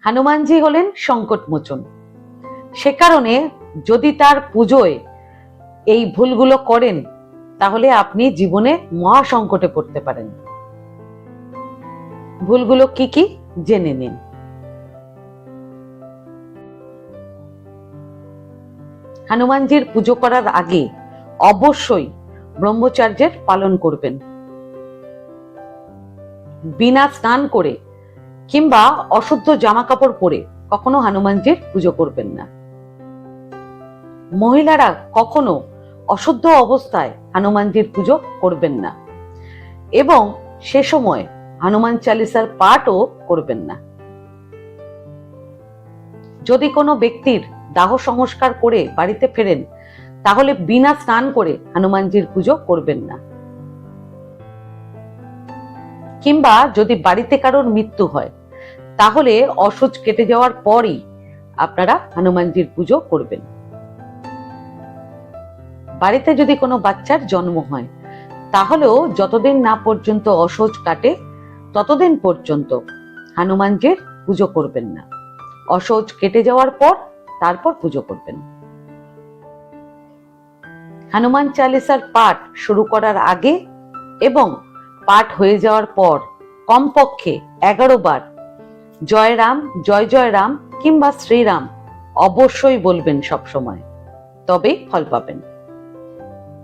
হনুমানজি হলেন সংকট মোচন। সে কারণে যদি তার পুজোয় এই ভুলগুলো করেন তাহলে আপনি জীবনে মহা সংকটে পড়তে পারেন। ভুলগুলো কি কি জেনে নিন। হনুমানজির পুজো করার আগে অবশ্যই ব্রহ্মচর্যের পালন করবেন। বিনা স্নান করে কিংবা অশুদ্ধ জামা কাপড় পরে কখনো হনুমানজির পুজো করবেন না। মহিলারা কখনো অশুদ্ধ অবস্থায় হনুমানজির পুজো করবেন না এবং সে সময় হনুমান চালিসার পাঠও করবেন না। যদি কোনো ব্যক্তির দাহ সংস্কার করে বাড়িতে ফেরেন তাহলে বিনা স্নান করে হনুমানজির পুজো করবেন না। কিংবা যদি বাড়িতে কারোর মৃত্যু হয় তাহলে অসুচ কেটে যাওয়ার পরই আপনারা হনুমানজির পুজো করবেন। বাড়িতে যদি কোনো বাচ্চার জন্ম হয় তাহলেও যতদিন না পর্যন্ত অসুচ কাটে ততদিন পর্যন্ত হনুমানজির পুজো করবেন না। অসুচ কেটে যাওয়ার পর তারপর পুজো করবেন। হনুমান চালিসার পাঠ শুরু করার আগে এবং পাঠ হয়ে যাওয়ার পর কমপক্ষে 11 বার জয় রাম, জয় জয় রাম কিংবা শ্রীরাম অবশ্যই বলবেন সব সময়, তবেই ফল পাবেন।